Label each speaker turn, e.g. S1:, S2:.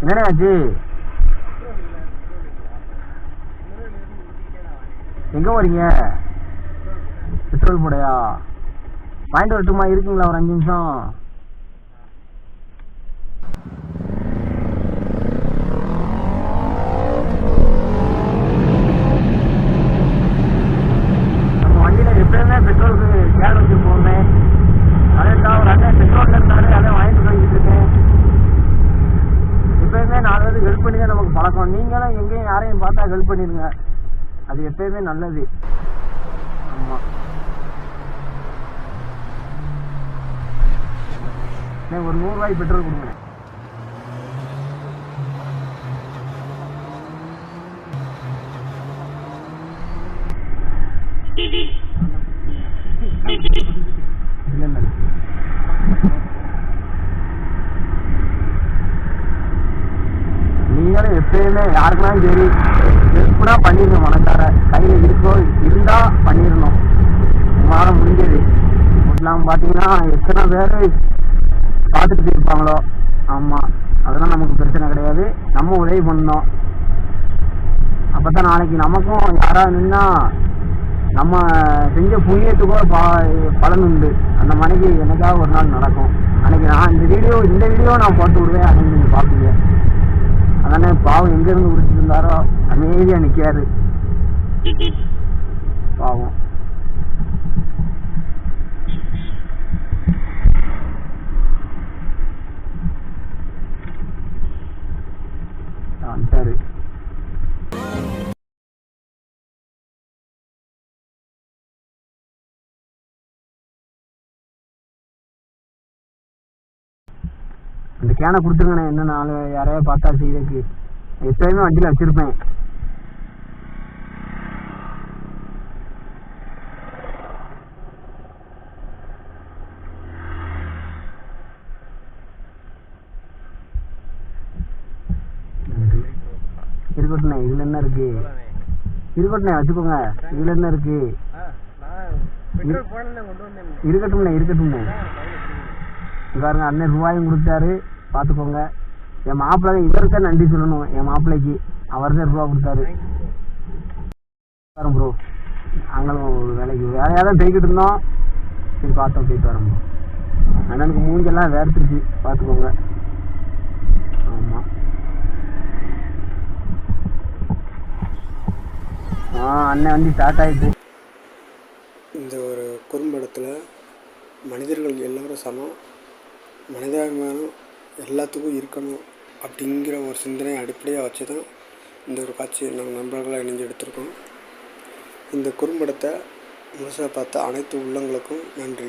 S1: என்னடா ஆச்சு? எங்க போறீங்க? பெட்ரோல் போடையா? வாங்கிட்டு வரட்டுமா? இருக்குங்களா ஒரு 5 நிமிஷம்? நம்ம வண்டியில எப்பயுமே பெட்ரோலுக்கு கேன் வச்சு போனேன். அதேதான் ஒரு அண்ணன் பெட்ரோல்ல இருந்தாரு, அதை வாங்கிட்டு போய்கிட்டு இருக்கேன். எப்பயுமே 4 பேருக்கு ஹெல்ப் பண்ணி தான் நமக்கு பழக்கம். நீங்களும் எங்கேயும் யாரையும் பார்த்தா ஹெல்ப் பண்ணிடுங்க, அது எப்பயுமே நல்லது. ஆமா, ஒரு 100 ரூபாய்க்கு பெட்ரோல் கொடுங்க. நீங்களும் எப்பயுமே யாருக்குனாலும் சரி ஹெல்ப்னா பண்ணிருங்க. மனசார கையில் இருந்தா பண்ணிடணும். உங்களால் முடிஞ்சது இல்லாமல் பார்த்தீங்கன்னா எத்தனை பேர் பார்த்துட்டு இருப்பாங்களோ. ஆமாம், அதெல்லாம் நமக்கு பிரச்சனை கிடையாது. நம்ம உதவி பண்ணணும். அப்போ தான் நாளைக்கு நமக்கும் யாராவது நின்னா நம்ம செஞ்ச புண்ணியத்துக்கும் பலன் உண்டு. அந்த மனைவி எனக்காக ஒரு நாள் நடக்கும். அன்னைக்கு நான் இந்த வீடியோ நான் போட்டு விடுவேன். அன்னைக்கு நீங்கள் பார்ப்பீங்க. அதானே பாவம் எங்கேருந்து குடிச்சிட்டு இருந்தாரோ அமைதியாக நிற்காரு பாவம். சரி, அந்த கேனை கொடுத்துருங்கண்ணே. என்ன நாலு யாரையாவது பார்த்தா செய்யறதுக்கு எப்பயுமே வண்டியில் வச்சிருப்பேன். இருக்கட்டுண்ணே, இதுல என்ன இருக்கு? இருக்கட்டுண்ணே, வச்சுக்கோங்க. இதுல என்ன இருக்கு? இருக்கட்டும்ண்ணே. பாருங்க, அண்ணன் ரூபாயும் கொடுத்தாரு, பார்த்துக்கோங்க. என் மாப்பிள்ளை இவருக்கு தான் நன்றி சொல்லணும். என் மாப்பிள்ளைக்கு அவர் தான் ரூபா கொடுத்தாரு. வரோம் ப்ரோ, நாங்களும் ஒரு வேலையாக தான் போய்கிட்டு இருந்தோம். சரி பார்த்தோம், போயிட்டு வரோம். அண்ணனுக்கு மூஞ்செல்லாம் வேர்த்துருச்சு, பார்த்துக்கோங்க. ஆமாம், அண்ணன் வந்து ஸ்டார்ட் ஆகிடுச்சு.
S2: இந்த ஒரு குறும்படத்தில் மனிதர்கள் எல்லோரும் சமம், மனிதாபிமானம் எல்லாத்துக்கும் இருக்கணும் அப்படிங்கிற ஒரு சிந்தனையை அடிப்படையாக வச்சு தான் இந்த ஒரு காட்சியை நாங்கள் நண்பர்களாக இணைஞ்சு எடுத்திருக்கோம். இந்த குறும்படத்தை முழுசாக பார்த்த அனைத்து உள்ளங்களுக்கும் நன்றி.